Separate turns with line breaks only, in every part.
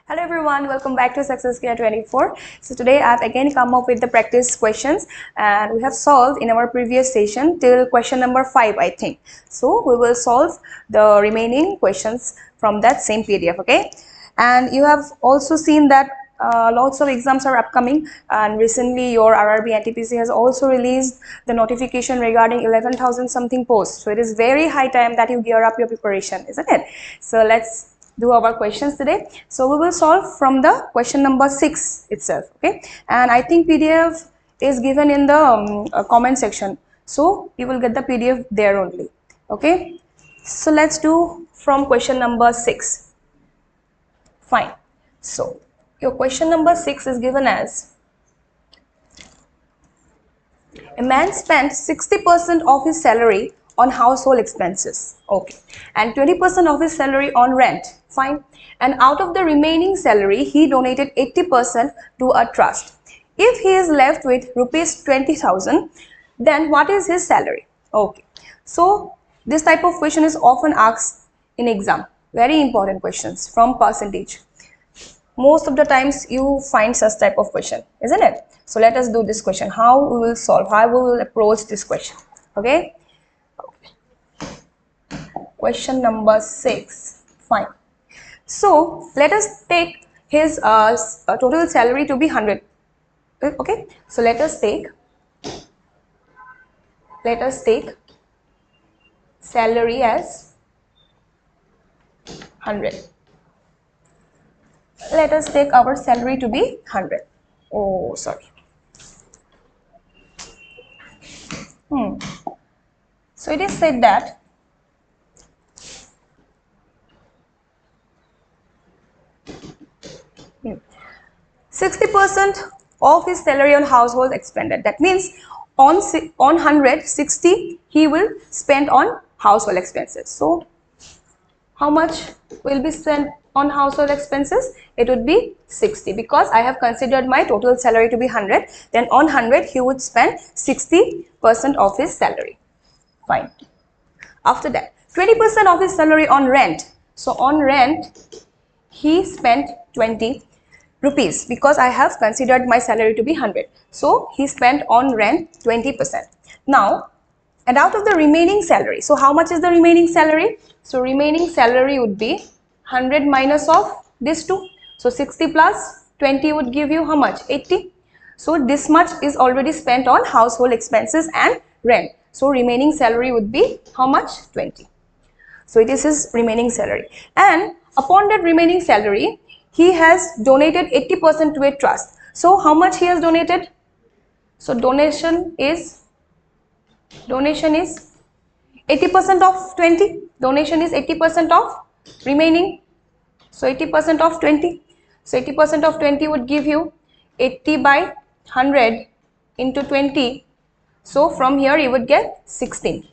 Hello everyone, welcome back to SSC 24. So today I've again come up with the practice questions and we have solved in our previous session till question number 5 I think. So we will solve the remaining questions from that same PDF, okay? And you have also seen that lots of exams are upcoming, and recently your RRB NTPC has also released the notification regarding 11,000 something posts. So it is very high time that you gear up your preparation, isn't it? So let's do our questions today. So we will solve from the question number 6 itself, okay? And I think PDF is given in the comment section, so you will get the PDF there only, okay? So let's do from question number 6. Fine. So your question number 6 is given as: a man spent 60% of his salary on household expenses, okay, and 20% of his salary on rent, fine, and out of the remaining salary he donated 80% to a trust. If he is left with rupees 20,000, then what is his salary? Okay, so this type of question is often asked in exam. Very important questions from percentage. Most of the times you find such type of question, isn't it? So let us do this question. How we will solve, how we will approach this question, okay? Question number 6, fine. So let us take his total salary to be 100, okay? So let us take salary as 100. Let us take our salary to be 100. Oh, sorry. So it is said that hmm, 60% of his salary on household expended. That means on 100, 60 he will spend on household expenses. So how much will be spent on household expenses? It would be 60, because I have considered my total salary to be 100. Then on 100 he would spend 60% of his salary. Fine. After that, 20% of his salary on rent. So on rent he spent 20 rupees, because I have considered my salary to be 100. So he spent on rent 20%. Now, and out of the remaining salary, so how much is the remaining salary? So remaining salary would be 100 minus of this 2. So 60 plus 20 would give you how much? 80. So this much is already spent on household expenses and rent. So remaining salary would be how much? 20. So it is his remaining salary. And upon that remaining salary, he has donated 80% to a trust. So how much he has donated? So donation is 80% of 20. Donation is 80% of remaining. So 80% of 20. So 80% of 20 would give you 80 by 100 into 20. So from here you would get 16.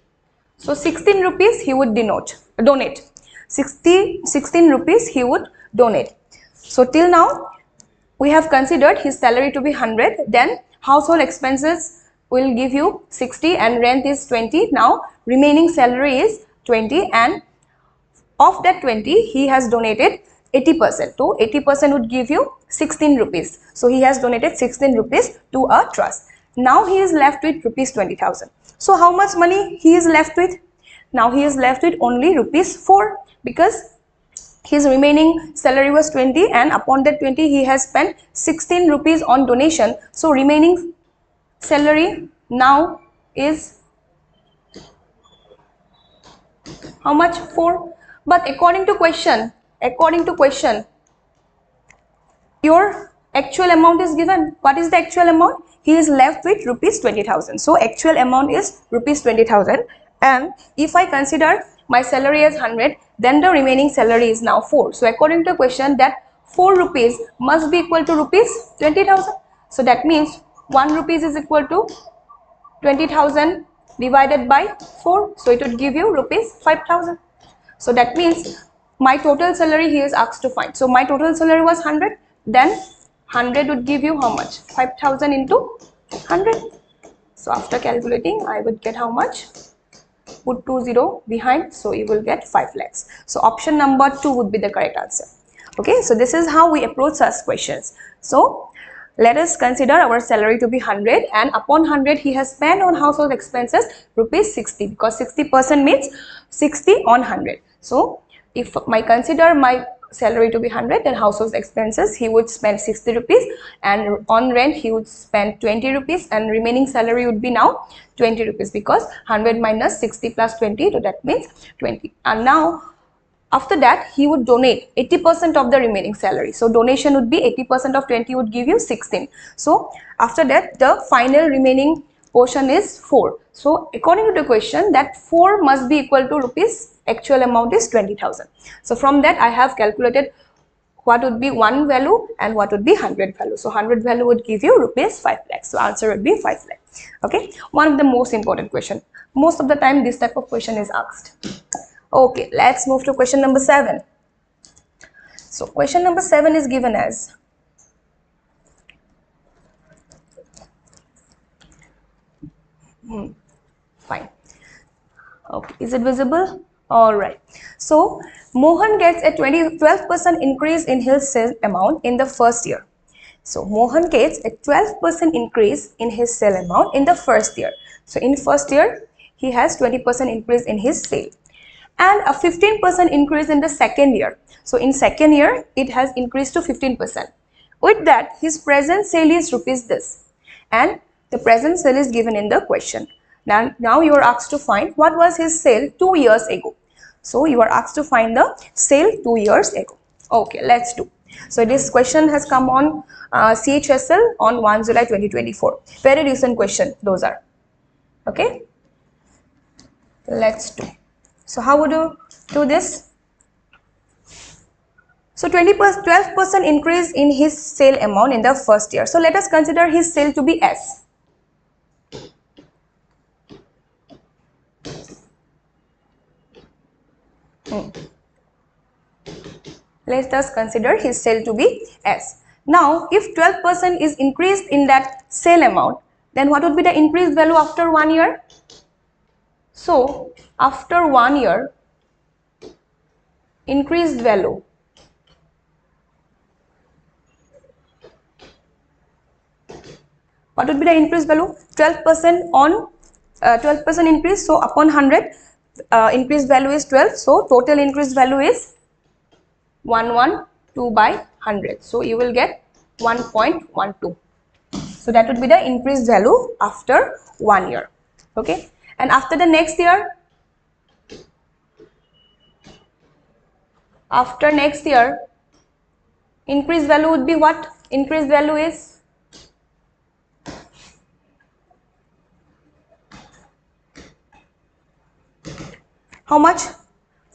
So 16 rupees he would donate. 16 rupees he would donate. So till now we have considered his salary to be 100. Then household expenses will give you 60 and rent is 20. Now remaining salary is 20, and of that 20 he has donated 80%. So 80% would give you 16 rupees. So he has donated 16 rupees to a trust. Now he is left with rupees 20,000. So how much money he is left with? Now he is left with only rupees 4, because his remaining salary was 20 and upon that 20 he has spent 16 rupees on donation. So remaining salary now is how much? 4. But according to question, your actual amount is given. What is the actual amount? He is left with rupees 20,000. So actual amount is rupees 20,000. And if I consider my salary as 100, then the remaining salary is now 4. So according to question, that 4 rupees must be equal to rupees 20,000. So that means 1 rupees is equal to 20,000 divided by 4. So it would give you rupees 5,000. So that means my total salary he is asked to find. So my total salary was 100. Then 100 would give you how much? 5,000 into 100. So after calculating, I would get how much? Put 20 behind, so you will get 5 lakhs. So option number 2 would be the correct answer. Okay, so this is how we approach such questions. So let us consider our salary to be 100, and upon 100 he has spent on household expenses rupees 60, because 60% means 60 on 100. So if I consider my salary to be 100, then household expenses he would spend 60 rupees, and on rent he would spend 20 rupees, and remaining salary would be now 20 rupees, because 100 minus 60 plus 20, so that means 20. And now after that he would donate 80% of the remaining salary. So donation would be 80% of 20 would give you 16. So after that the final remaining portion is 4. So according to the question, that 4 must be equal to rupees, actual amount is 20,000. So from that I have calculated what would be 1 value and what would be 100 value. So 100 value would give you rupees 5 lakhs. So answer would be 5 lakhs. Okay, one of the most important question. Most of the time this type of question is asked. Okay, let's move to question number 7. So question number 7 is given as, fine. Okay, is it visible? All right. So Mohan gets a 12% increase in his sale amount in the first year. So Mohan gets a 12% increase in his sale amount in the first year. So in first year he has 20% increase in his sale, and a 15% increase in the second year. So in second year it has increased to 15%. With that his present sale is rupees this, and the present sale is given in the question. Now you are asked to find what was his sale 2 years ago. So you are asked to find the sale 2 years ago. Okay, let's do. So this question has come on CHSL on 1 July 2024. Very recent question those are. Okay, let's do. So how would you do this? So 12% increase in his sale amount in the first year. So let us consider his sale to be S. Let us consider his sale to be S. Now if 12% is increased in that sale amount, then what would be the increased value after 1 year? So after 1 year, increased value what would be the increased value? 12% on 12% increase, so upon 100 increased value is 12, so total increased value is 112 by 100, so you will get 1.12. so that would be the increased value after 1 year. Okay, and after the next year, increased value would be what? Increased value is how much?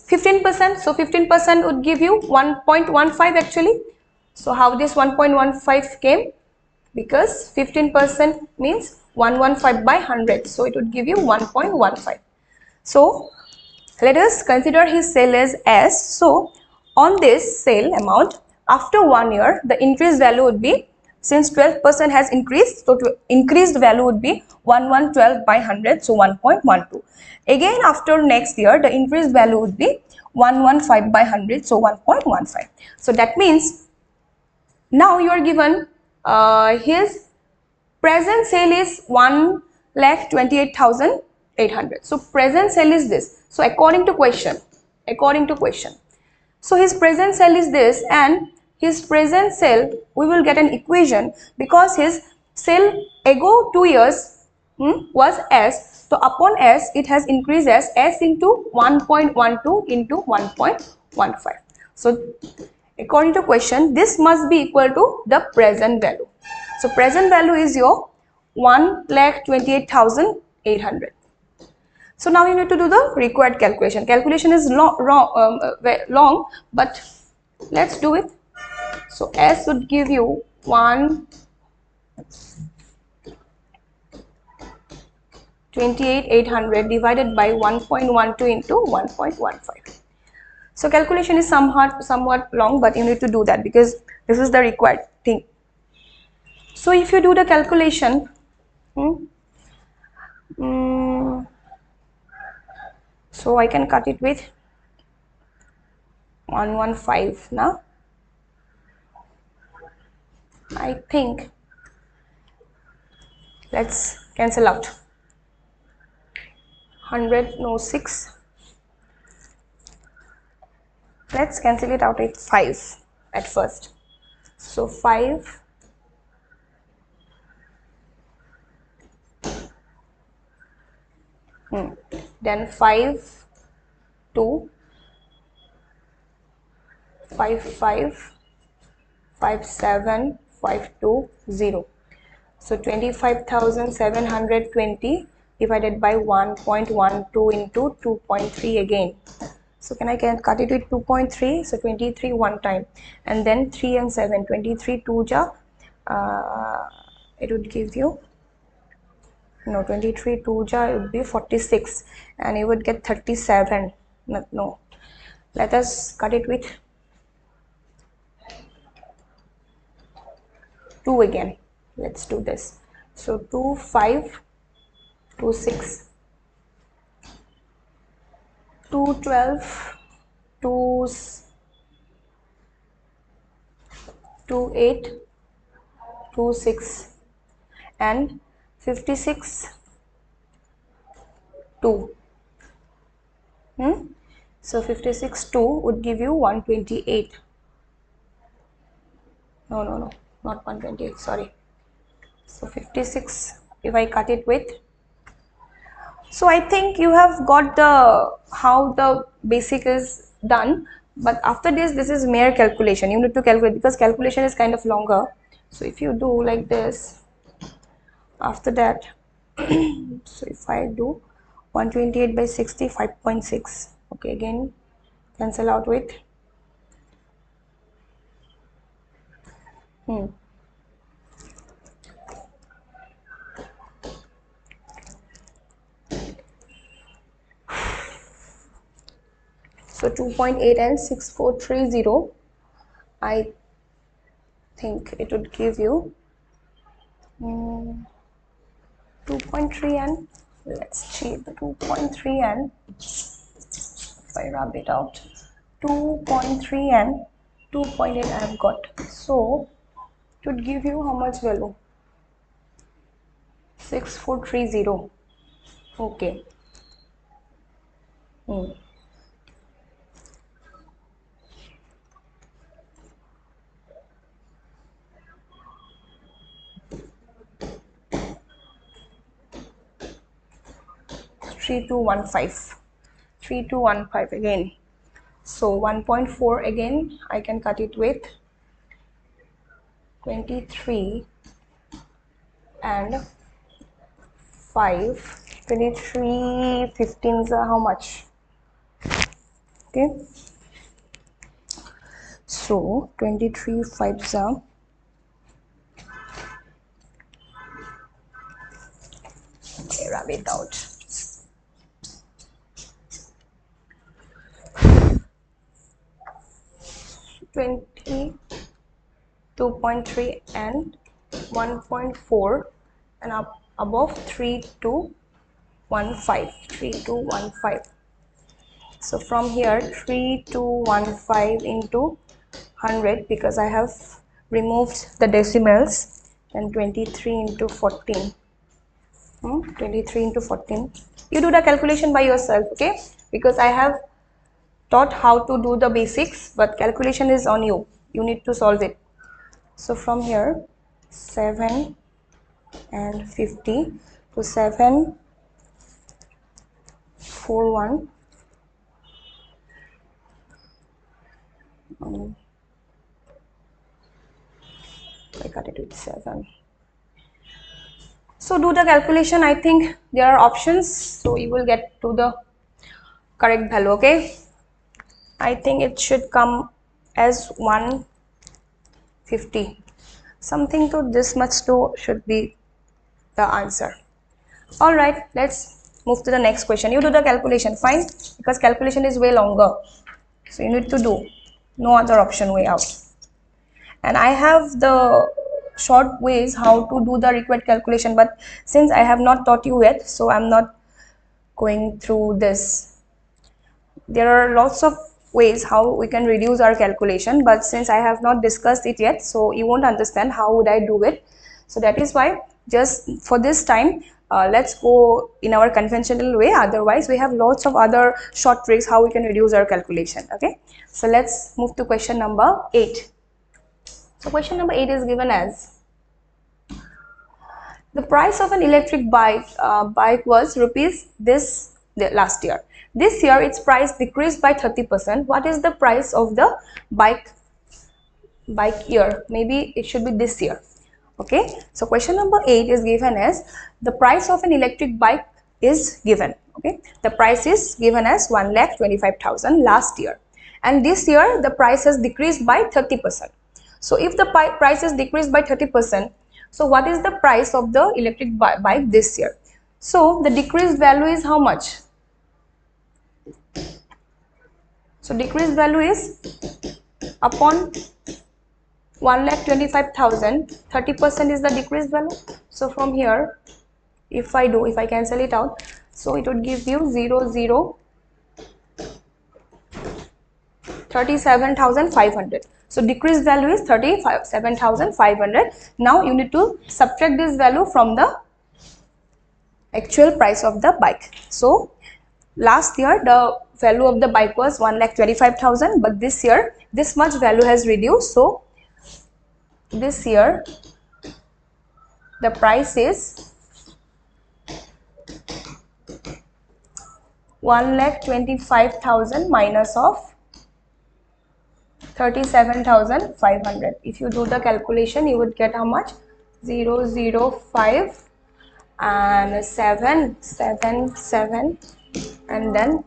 15%. So 15% would give you 1.15 actually. So how this 1.15 came? Because 15% means 115 by 100. So it would give you 1.15. So let us consider his sale as S. So on this sale amount, after 1 year, the increased value would be, since 12% has increased, so to increased value would be 1112 by 100, so 1.12. Again, after next year, the increased value would be 115 by 100, so 1.15. So that means now you are given his present sale is 1,28,800. So present sale is this. So according to question, so his present sale is this, and his present sale, we will get an equation, because his sale ago 2 years was S. So upon S, it has increased as S into 1.12 into 1.15. So according to question, this must be equal to the present value. So present value is your 1,28,800. So now you need to do the required calculation. Calculation is long, but let's do it. So S would give you 1,28,800 divided by 1.12 into 1.15. So calculation is somewhat long, but you need to do that because this is the required thing. So if you do the calculation, so I can cut it with 115 now. I think let's cancel out 100, no 6. Let's cancel it out at 5 at first. So 5, then 5, 2, 5, 5, 5, 7, 5, 2, 0. So 25,720 divided by 1.12 into 2.3 again. So can I cut it with 2.3? So 23 one time, and then 3 and 7, 23 2 ja, it would give you, no, 23 2 ja, it would be 46, and you would get 37. No, let us cut it with 2 again. Let's do this. So 2 5, 2 6, 2 12, 2 2 8, 2 6, and 56 2. So 56 2 would give you 128. No, not 128, sorry. So 56, if I cut it with, so I think you have got the how the basic is done, but after this is mere calculation. You need to calculate because calculation is kind of longer. So if you do like this, after that, so if I do 128 by 60, 5.6. Okay, again cancel out with so 2.8 and 6430. I think it would give you 2.3 and let's check the 2.3 and if I rub it out, 2.3 and 2.8 I have got. So it would give you how much value? 6430. Okay. 3215 again. So 1.4 again I can cut it with 23 and 5. 23 15s are how much? Okay, so 23 5s are, okay, rub it out. 22.3 and 1.4 and up above 3215. So from here 3215 into 100, because I have removed the decimals, and 23 into 14. 23 into 14. You do the calculation by yourself, okay? Because I have taught how to do the basics, but calculation is on you. You need to solve it. So from here 7 and 50 to 741. I cut it with 7. So do the calculation. I think there are options, so you will get to the correct value. Okay, I think it should come as 150. Something to this much to should be the answer. All right, let's move to the next question. You do the calculation, fine, because calculation is way longer, so you need to do, no other option way out. And I have the short ways how to do the required calculation, but since I have not taught you yet, so I'm not going through this. There are lots of ways how we can reduce our calculation, but since I have not discussed it yet, so you won't understand how would I do it. So that is why just for this time, let's go in our conventional way. Otherwise we have lots of other short tricks how we can reduce our calculation. Okay, so let's move to question number 8. So question number 8 is given as the price of an electric bike was rupees last year. This year its price decreased by 30%. What is the price of the bike year? Maybe it should be this year. Okay, so question number 8 is given as the price of an electric bike is given. Okay, the price is given as 1,25,000 last year, and this year the price has decreased by 30%. So if the price is decreased by 30%, so what is the price of the electric bike this year? So the decreased value is how much? So decreased value is upon 1,25,000, 30% is the decreased value. So from here, if I cancel it out, so it would give you 37,500. So decreased value is 37,500. Now you need to subtract this value from the actual price of the bike. So last year the value of the bike was 1,25,000, but this year this much value has reduced. So this year the price is 1,25,000 minus of 37,500. If you do the calculation, you would get how much? 005 and 777 and then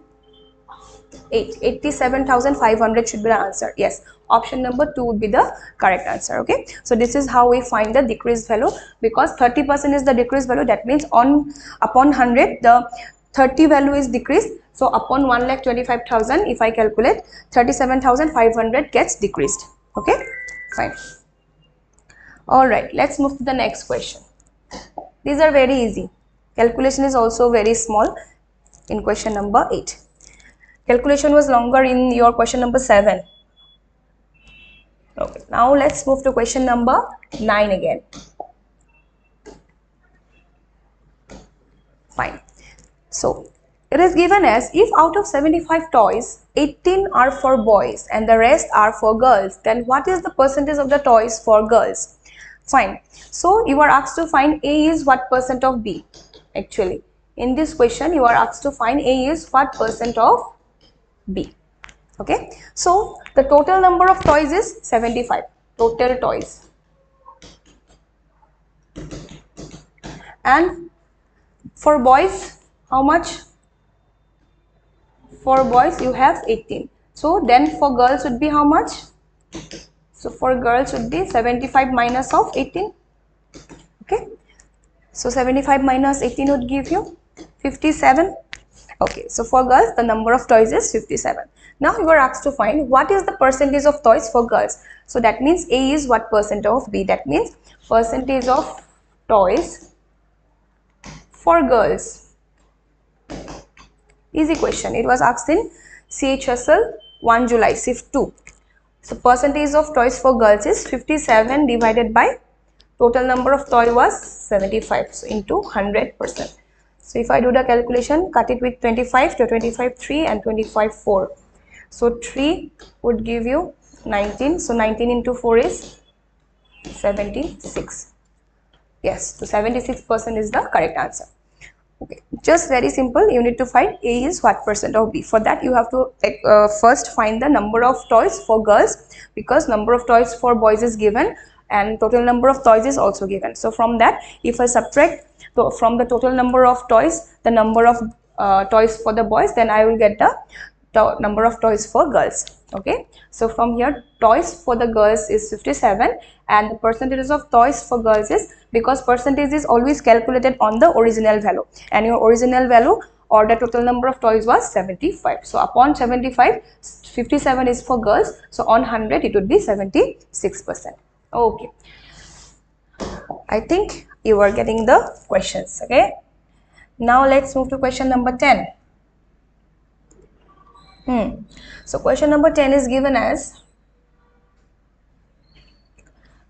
87,500 should be the answer. Yes, option number 2 would be the correct answer. Okay, so this is how we find the decreased value, because 30% is the decreased value. That means upon 100 the 30 value is decreased. So upon 1,25,000, if I calculate, 37,500 gets decreased. Okay, fine. All right, let's move to the next question. These are very easy. Calculation is also very small in question number 8. Calculation was longer in your question number 7. Okay, now let's move to question number 9 again. Fine. So it is given as, if out of 75 toys, 18 are for boys and the rest are for girls, then what is the percentage of the toys for girls? Fine. So you are asked to find A is what percent of B. Actually, in this question you are asked to find A is what percent of B. Okay. So the total number of toys is 75. Total toys. And for boys, how much? For boys you have 18. So then for girls would be how much? So for girls would be 75 minus of 18. Okay. So 75 minus 18 would give you 57. Okay. So for girls the number of toys is 57. Now you are asked to find what is the percentage of toys for girls. So that means A is what percent of B. That means percentage of toys for girls. Easy question. It was asked in CHSL 1 July SIF 2. So percentage of toys for girls is 57 divided by total number of toy was 75. So into 100%. So if I do the calculation, cut it with 25 to 25 3 and 25 4. So 3 would give you 19. So 19 into 4 is 76. Yes, so 76% is the correct answer. Okay, just very simple. You need to find A is what percent of B. For that you have to first find the number of toys for girls, because number of toys for boys is given and total number of toys is also given. So from that, if I subtract from the total number of toys the number of toys for the boys, then I will get the number of toys for girls. Okay, so from here toys for the girls is 57 and the percentages of toys for girls is, because percentage is always calculated on the original value and your original value or the total number of toys was 75. So upon 75, 57 is for girls, so on 100 it would be 76%. Okay, I think you are getting the questions. Okay, now let's move to question number 10. So question number 10 is given as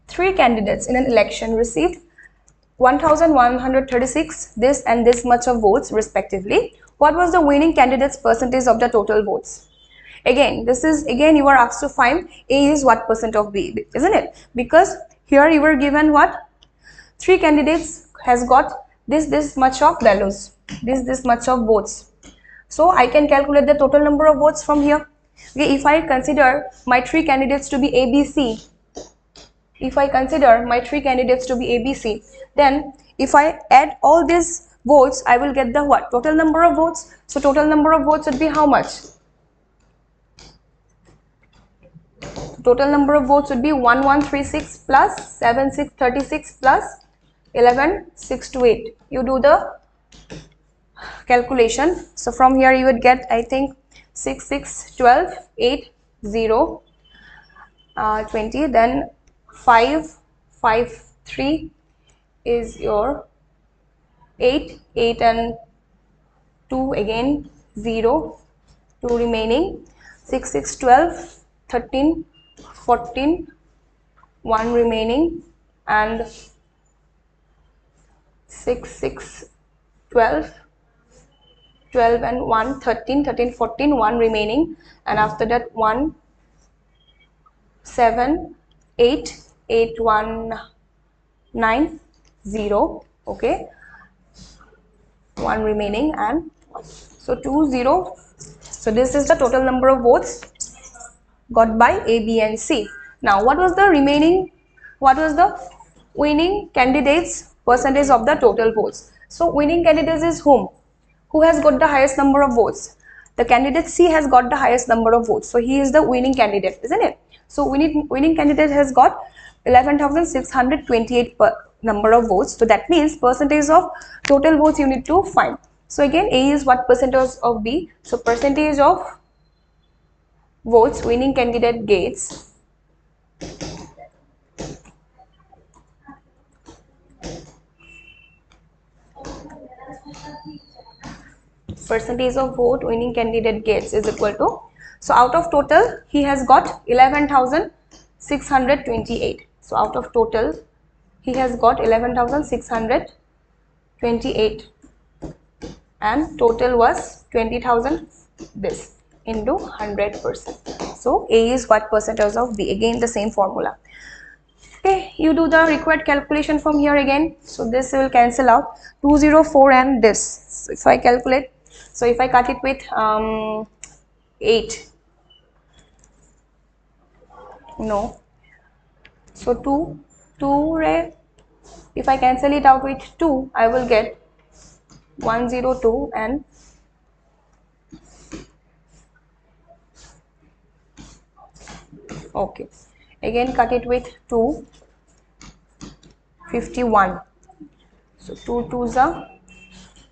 3 candidates in an election received 1136 this and this much of votes respectively. What was the winning candidate's percentage of the total votes? Again, this is again you are asked to find A is what percent of B, isn't it? Because here you were given what? 3 candidates has got this much of values, this much of votes. So I can calculate the total number of votes from here. Okay, if I consider my 3 candidates to be ABC, then if I add all these votes, I will get the what? Total number of votes. So total number of votes would be how much? Total number of votes would be 1136 plus 7636 plus 11628. You do the calculation. So from here you would get, I think, 6 6 12 8 0 20, then 5 5 3 is your 8 8 and 2 again 0 2 remaining, 6 6 12 13 14 1 remaining, and 6 6 12 12 and 1 13 13 14 1 remaining, and after that 1 7 8 8 1 9 0, okay, 1 remaining, and so 2 0. So this is the total number of votes got by A, B and C. Now what was the winning candidates percentage of the total votes? So winning candidates is whom? Who has got the highest number of votes? The candidate C has got the highest number of votes, so he is the winning candidate, isn't it? So winning candidate has got 11,628 number of votes. So that means percentage of total votes you need to find. So again, A is what percentage of B? So percentage of votes winning candidate gets percentage of vote winning candidate gets is equal to, so out of total he has got 11,628. So out of total he has got 11,628 and total was 20,000 this into 100%. So A is what percentage of B? Again the same formula. Okay, you do the required calculation from here again. So this will cancel out 204 and this. So if I calculate, so if I cut it with 8, no, so 2 if I cancel it out with 2, I will get 102 and okay, again cut it with 2, 51. So 2 2s are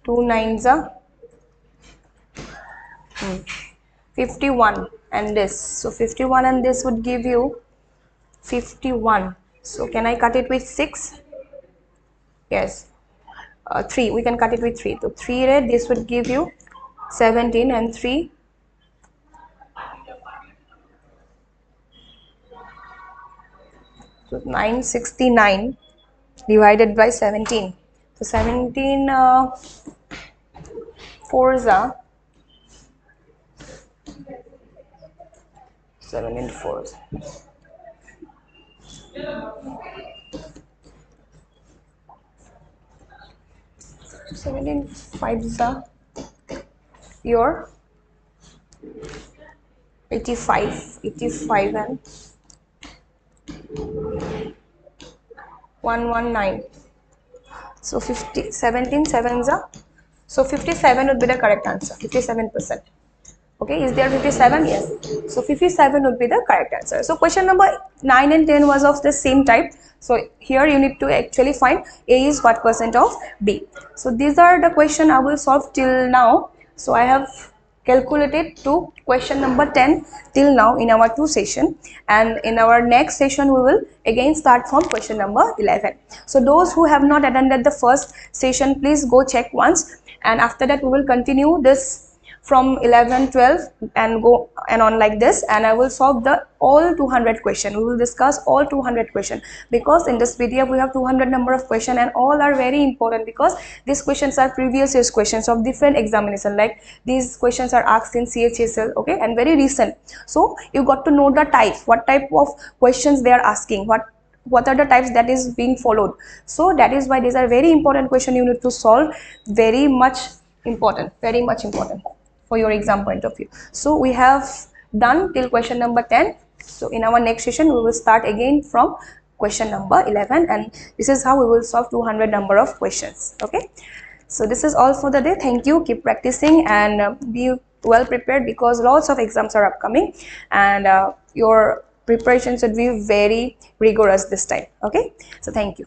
2 9s are 51 and this. So 51 and this would give you 51. So can I cut it with 6? Yes. 3, we can cut it with 3. So 3 this would give you 17 and 3 so 969 divided by 17. So 17 4s are 17 4s. 17 5s are your 85 and 119. So 17 7s are, so 57 would be the correct answer. 57%. Okay, is there 57? Yes. So 57 would be the correct answer. So question number 9 and 10 was of the same type. So here you need to actually find A is what percent of B. So these are the question I will solve till now. So I have calculated to question number 10 till now in our 2 session, and in our next session we will again start from question number 11. So those who have not attended the first session, please go check once, and after that we will continue this from 11, 12 and go and on like this, and I will solve the all 200 question. We will discuss all 200 question, because in this PDF we have 200 number of question, and all are very important because these questions are previous year's questions of different examination. Like these questions are asked in CHSL, okay, and very recent. So you got to know the type, what type of questions they are asking, what are the types that is being followed. So that is why these are very important question you need to solve, very much important, very much important for your exam point of view. So we have done till question number 10. So in our next session we will start again from question number 11, and this is how we will solve 200 number of questions. Okay, so this is all for the day. Thank you, keep practicing, and be well prepared, because lots of exams are upcoming, and your preparation should be very rigorous this time. Okay, so thank you.